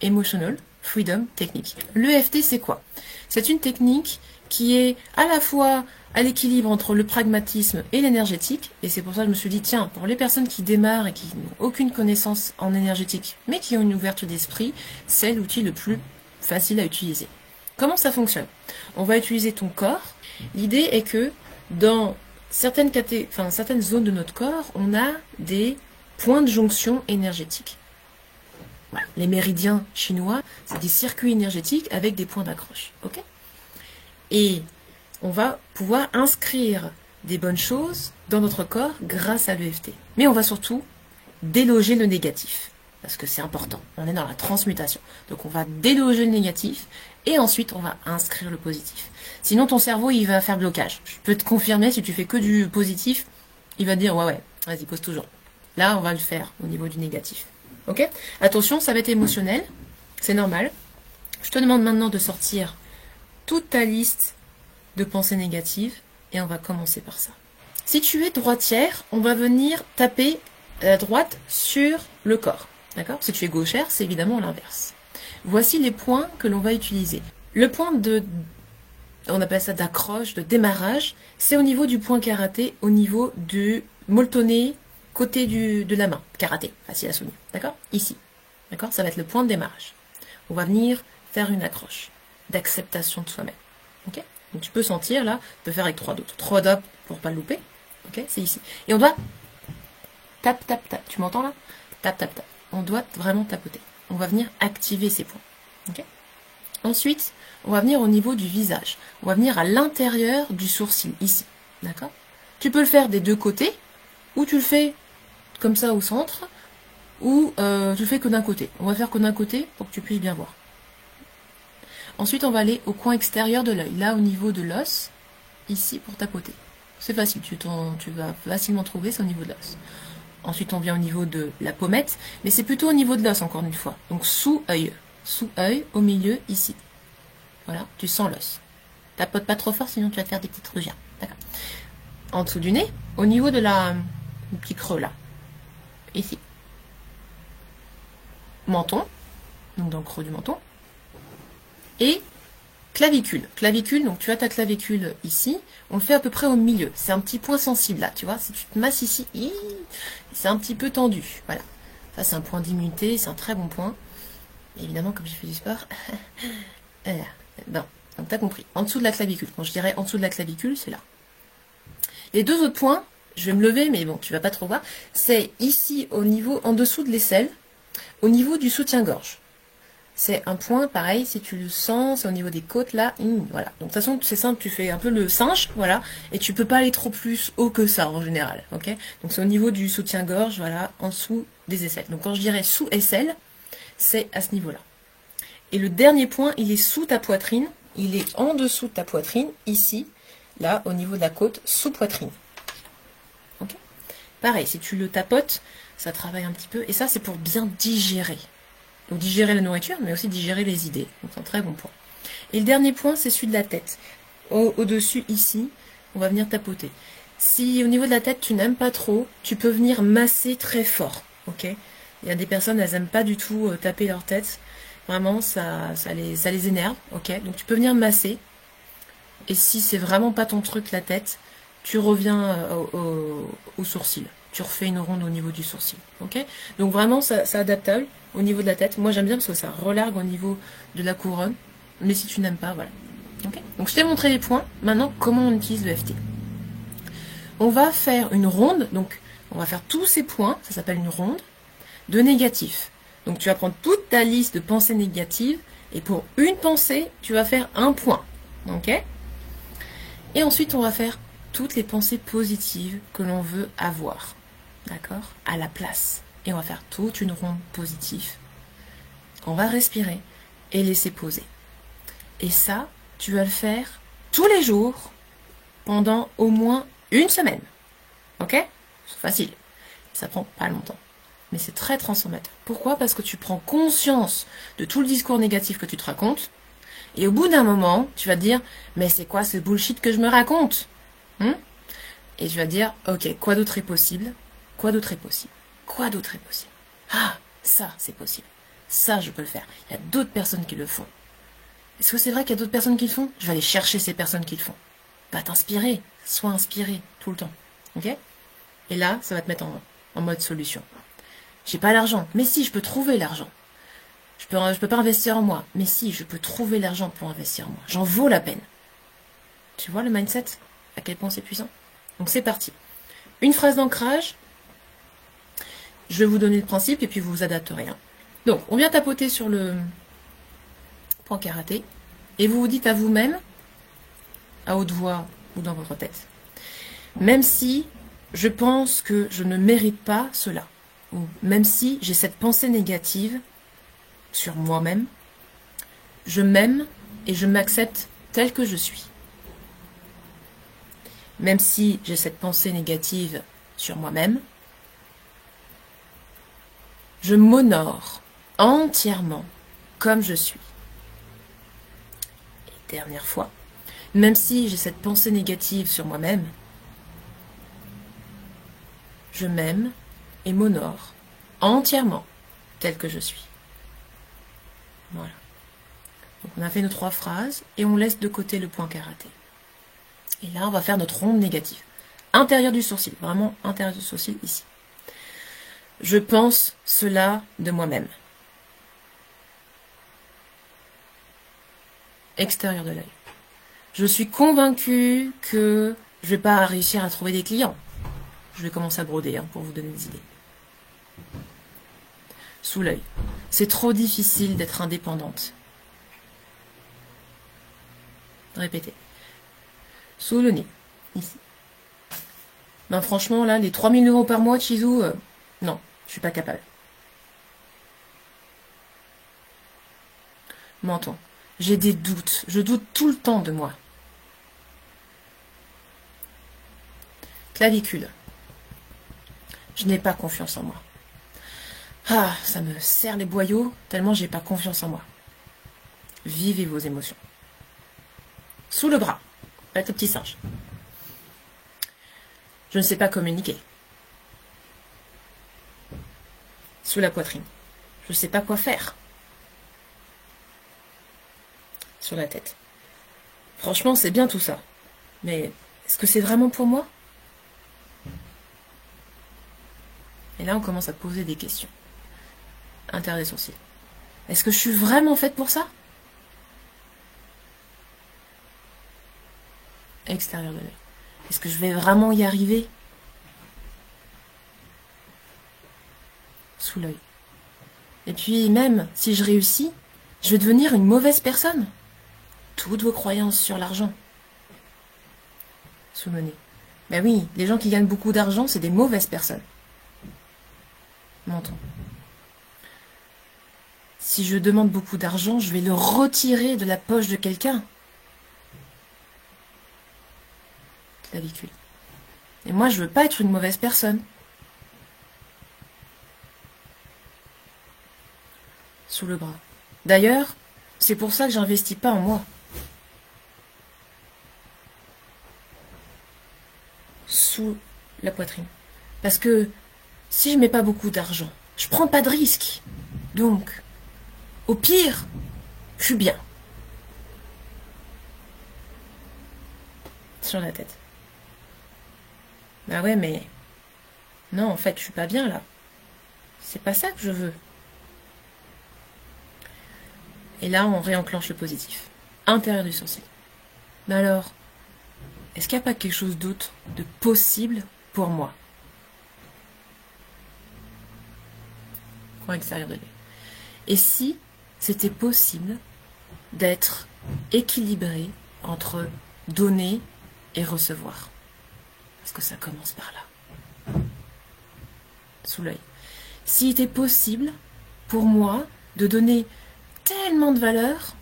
Emotional Freedom Technique. L'EFT, c'est quoi? C'est une technique qui est à la fois à l'équilibre entre le pragmatisme et l'énergétique, et c'est pour ça que je me suis dit, tiens, pour les personnes qui démarrent et qui n'ont aucune connaissance en énergétique, mais qui ont une ouverture d'esprit, c'est l'outil le plus facile à utiliser. Comment ça fonctionne? On va utiliser ton corps. L'idée est que dans certaines zones de notre corps, on a des points de jonction énergétiques. Voilà. Les méridiens chinois, c'est des circuits énergétiques avec des points d'accroche. Ok? Et on va pouvoir inscrire des bonnes choses dans notre corps grâce à l'EFT. Mais on va surtout déloger le négatif, parce que c'est important. On est dans la transmutation. Donc on va déloger le négatif et ensuite on va inscrire le positif. Sinon ton cerveau il va faire blocage. Je peux te confirmer, si tu fais que du positif, il va te dire ouais, vas-y, pose toujours. Là on va le faire au niveau du négatif. Ok? Attention, ça va être émotionnel, c'est normal. Je te demande maintenant de sortir toute ta liste de pensées négatives et on va commencer par ça. Si tu es droitière, on va venir taper la droite sur le corps. D'accord? Si tu es gauchère, c'est évidemment l'inverse. Voici les points que l'on va utiliser. Le point on appelle ça d'accroche, de démarrage, c'est au niveau du point karaté, au niveau du molletonné, côté de la main. Karaté, facile à souvenir. D'accord? Ici. D'accord? Ça va être le point de démarrage. On va venir faire une accroche d'acceptation de soi-même. Ok? Donc tu peux sentir là, tu peux faire avec 3 doigts. 3 doigts pour pas le louper. Ok? C'est ici. Et on doit tap, tap, tap. Tu m'entends là? Tap, tap, tap. On doit vraiment tapoter. On va venir activer ces points. Ok? Ensuite, on va venir au niveau du visage. On va venir à l'intérieur du sourcil, ici. D'accord? Tu peux le faire des deux côtés, ou tu le fais comme ça au centre, ou tu le fais que d'un côté. On va faire que d'un côté pour que tu puisses bien voir. Ensuite, on va aller au coin extérieur de l'œil, là au niveau de l'os, ici pour tapoter. C'est facile, tu vas facilement trouver, c'est au niveau de l'os. Ensuite, on vient au niveau de la pommette, mais c'est plutôt au niveau de l'os, encore une fois. Donc, sous-œil. Sous-œil, au milieu, ici. Voilà, tu sens l'os. Tapote pas trop fort, sinon tu vas te faire des petites rougeurs. D'accord. En dessous du nez, au niveau de du petit creux, là. Ici. Menton, donc dans le creux du menton. Et clavicule. Clavicule, donc tu as ta clavicule ici. On le fait à peu près au milieu. C'est un petit point sensible là, tu vois. Si tu te masses ici, c'est un petit peu tendu. Voilà. Ça, c'est un point d'immunité, c'est un très bon point. Et évidemment, comme j'ai fait du sport. Bon, donc tu as compris. En dessous de la clavicule. Quand je dirais en dessous de la clavicule, c'est là. Les deux autres points, je vais me lever, mais bon, tu vas pas trop voir. C'est ici, au niveau, en dessous de l'aisselle, au niveau du soutien-gorge. C'est un point, pareil, si tu le sens, c'est au niveau des côtes, là, voilà. Donc, de toute façon, c'est simple, tu fais un peu le singe, voilà, et tu peux pas aller trop plus haut que ça, en général, ok? Donc, c'est au niveau du soutien-gorge, voilà, en dessous des aisselles. Donc, quand je dirais sous aisselle, c'est à ce niveau-là. Et le dernier point, il est sous ta poitrine, il est en dessous de ta poitrine, ici, là, au niveau de la côte, sous poitrine. Ok? Pareil, si tu le tapotes, ça travaille un petit peu, et ça, c'est pour bien digérer. Donc digérer la nourriture, mais aussi digérer les idées. Donc c'est un très bon point. Et le dernier point, c'est celui de la tête. Au-dessus, ici, on va venir tapoter. Si au niveau de la tête, tu n'aimes pas trop, tu peux venir masser très fort. Ok? Il y a des personnes, elles n'aiment pas du tout taper leur tête. Vraiment, ça les énerve. Ok? Donc tu peux venir masser. Et si c'est vraiment pas ton truc, la tête, tu reviens au sourcil. Tu refais une ronde au niveau du sourcil. Ok? Donc vraiment, c'est adaptable au niveau de la tête. Moi, j'aime bien parce que ça relargue au niveau de la couronne. Mais si tu n'aimes pas, voilà. Okay? Donc, je t'ai montré les points. Maintenant, comment on utilise le FT? On va faire une ronde. Donc, on va faire tous ces points. Ça s'appelle une ronde de négatifs. Donc, tu vas prendre toute ta liste de pensées négatives. Et pour une pensée, tu vas faire un point. Ok? Et ensuite, on va faire toutes les pensées positives que l'on veut avoir. D'accord? À la place. Et on va faire toute une ronde positive. On va respirer et laisser poser. Et ça, tu vas le faire tous les jours pendant au moins une semaine. Ok? C'est facile. Ça prend pas longtemps. Mais c'est très transformateur. Pourquoi? Parce que tu prends conscience de tout le discours négatif que tu te racontes. Et au bout d'un moment, tu vas te dire, mais c'est quoi ce bullshit que je me raconte? Et tu vas te dire, ok, quoi d'autre est possible? Quoi d'autre est possible? Quoi d'autre est possible? Ah, ça, c'est possible. Ça, je peux le faire. Il y a d'autres personnes qui le font. Est-ce que c'est vrai qu'il y a d'autres personnes qui le font? Je vais aller chercher ces personnes qui le font. Va t'inspirer. Sois inspiré tout le temps. Ok? Et là, ça va te mettre en mode solution. J'ai pas l'argent. Mais si, je peux trouver l'argent. Je peux pas investir en moi. Mais si, je peux trouver l'argent pour investir en moi. J'en vaux la peine. Tu vois le mindset? À quel point c'est puissant? Donc c'est parti. Une phrase d'ancrage. Je vais vous donner le principe et puis vous vous adapterez. Donc, on vient tapoter sur le point karaté et vous vous dites à vous-même, à haute voix ou dans votre tête, même si je pense que je ne mérite pas cela, ou même si j'ai cette pensée négative sur moi-même, je m'aime et je m'accepte tel que je suis. Même si j'ai cette pensée négative sur moi-même, je m'honore entièrement comme je suis. Et dernière fois, même si j'ai cette pensée négative sur moi-même, je m'aime et m'honore entièrement tel que je suis. Voilà. Donc on a fait nos 3 phrases et on laisse de côté le point karaté. Et là, on va faire notre ronde négative. Intérieur du sourcil, vraiment intérieur du sourcil ici. Je pense cela de moi-même. Extérieur de l'œil. Je suis convaincue que je ne vais pas réussir à trouver des clients. Je vais commencer à broder pour vous donner des idées. Sous l'œil. C'est trop difficile d'être indépendante. Répétez. Sous le nez. Ici. Ben franchement, là, les 3 000 € par mois, Chizou, non, je suis pas capable. Menton. J'ai des doutes. Je doute tout le temps de moi. Clavicule. Je n'ai pas confiance en moi. Ah, ça me serre les boyaux tellement j'ai pas confiance en moi. Vivez vos émotions. Sous le bras. Avec le petit singe. Je ne sais pas communiquer. Sous la poitrine. Je ne sais pas quoi faire. Sur la tête. Franchement, c'est bien tout ça. Mais est-ce que c'est vraiment pour moi? Et là, on commence à poser des questions. Intérieur des sourcils. Est-ce que je suis vraiment faite pour ça? Extérieur de l'œil. Est-ce que je vais vraiment y arriver? Sous l'œil. Et puis même, si je réussis, je vais devenir une mauvaise personne. Toutes vos croyances sur l'argent. Sous le nez. Ben oui, les gens qui gagnent beaucoup d'argent, c'est des mauvaises personnes. Menton. Si je demande beaucoup d'argent, je vais le retirer de la poche de quelqu'un. Clavicule. Et moi, je veux pas être une mauvaise personne. Sous le bras. D'ailleurs, c'est pour ça que j'investis pas en moi. Sous la poitrine. Parce que si je mets pas beaucoup d'argent, je prends pas de risque. Donc, au pire, je suis bien. Sur la tête. Bah ouais, mais... Non, en fait, je suis pas bien, là. C'est pas ça que je veux. Et là, on réenclenche le positif. Intérieur du sourcil. Mais alors, est-ce qu'il n'y a pas quelque chose d'autre de possible pour moi? Coin extérieur de l'œil. Et si c'était possible d'être équilibré entre donner et recevoir? Parce que ça commence par là. Sous l'œil. S'il était possible pour moi de donner tellement de valeur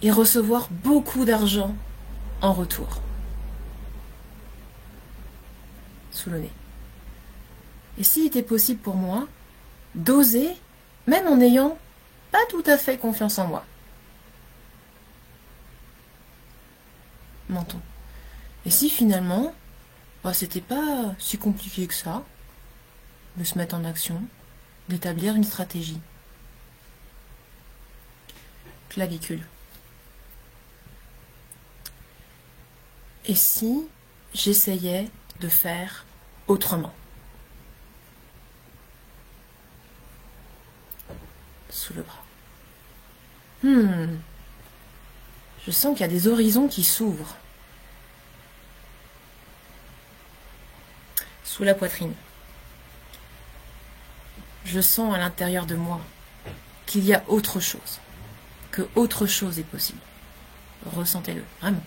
et recevoir beaucoup d'argent en retour. Sous le nez. Et s'il était possible pour moi d'oser, même en n'ayant pas tout à fait confiance en moi. Menton. Et si finalement, c'était pas si compliqué que ça, de se mettre en action, d'établir une stratégie. clavicule. Et si j'essayais de faire autrement? Sous le bras. Je sens qu'il y a des horizons qui s'ouvrent. Sous la poitrine. Je sens à l'intérieur de moi qu'il y a autre chose. Que autre chose est possible. Ressentez-le, vraiment.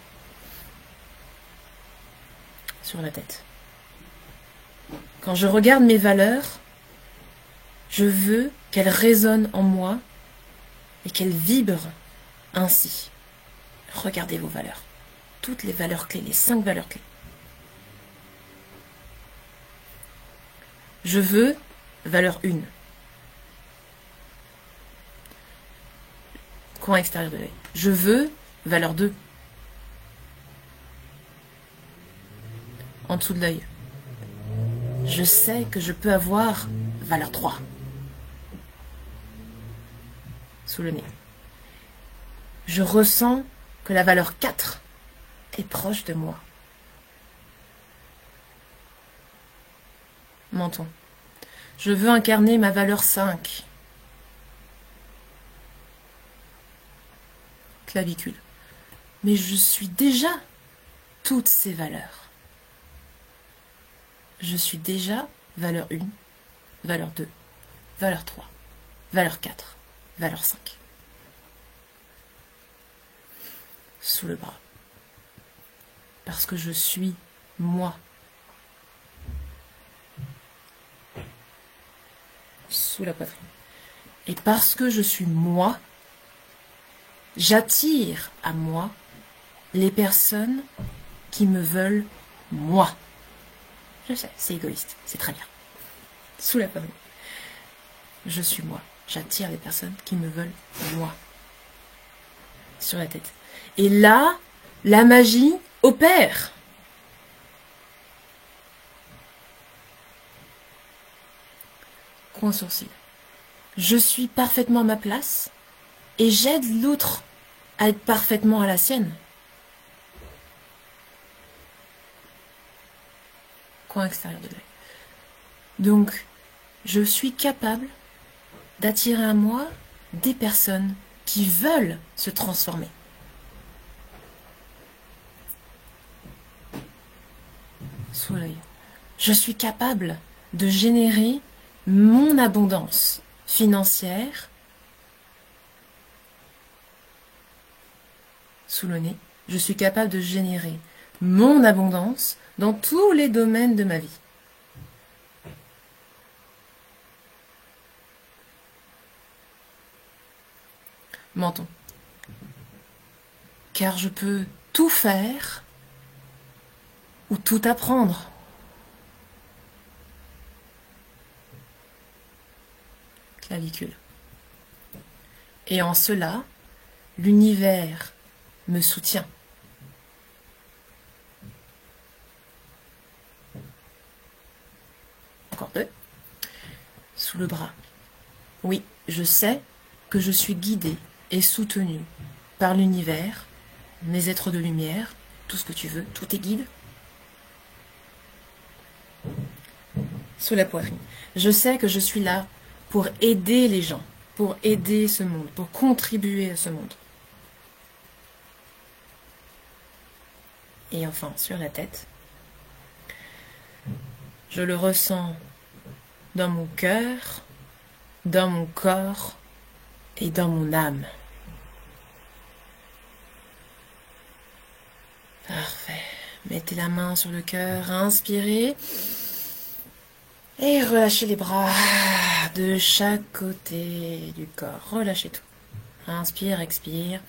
Sur la tête. Quand je regarde mes valeurs, je veux qu'elles résonnent en moi et qu'elles vibrent ainsi. Regardez vos valeurs. Toutes les valeurs clés, les 5 valeurs clés. Je veux valeur 1. Coin extérieur de l'œil. Je veux valeur 2. En dessous de l'œil. Je sais que je peux avoir valeur 3. Sous le nez. Je ressens que la valeur 4 est proche de moi. Menton. Je veux incarner ma valeur 5. Clavicule. Mais je suis déjà toutes ces valeurs. Je suis déjà valeur 1, valeur 2, valeur 3, valeur 4, valeur 5. Sous le bras. Parce que je suis moi. Sous la poitrine. Et parce que je suis moi, j'attire à moi les personnes qui me veulent moi. Je sais, c'est égoïste, c'est très bien. Sous la poitrine. Je suis moi. J'attire les personnes qui me veulent moi. Sur la tête. Et là, la magie opère. Coin sourcil. Je suis parfaitement à ma place et j'aide l'autre à être parfaitement à la sienne. Coin extérieur de l'œil. Donc, je suis capable d'attirer à moi des personnes qui veulent se transformer. Sous l'œil. Je suis capable de générer mon abondance financière. Sous le nez. Je suis capable de générer mon abondance dans tous les domaines de ma vie. Menton. Car je peux tout faire ou tout apprendre. Clavicule. Et en cela, l'univers me soutient. Encore 2. Sous le bras. Oui, je sais que je suis guidée et soutenue par l'univers, mes êtres de lumière, tout ce que tu veux, tout est guide. Sous la poitrine. Je sais que je suis là pour aider les gens, pour aider ce monde, pour contribuer à ce monde. Et enfin, sur la tête, je le ressens dans mon cœur, dans mon corps et dans mon âme. Parfait. Mettez la main sur le cœur, inspirez. Et relâchez les bras de chaque côté du corps. Relâchez tout. Inspire, expire.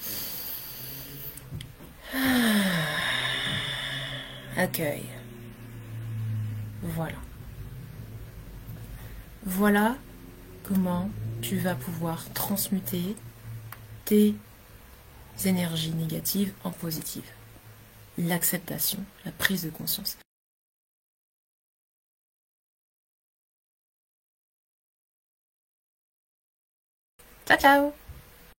Accueil. Voilà. Voilà comment tu vas pouvoir transmuter tes énergies négatives en positives. L'acceptation, la prise de conscience. Ciao, ciao!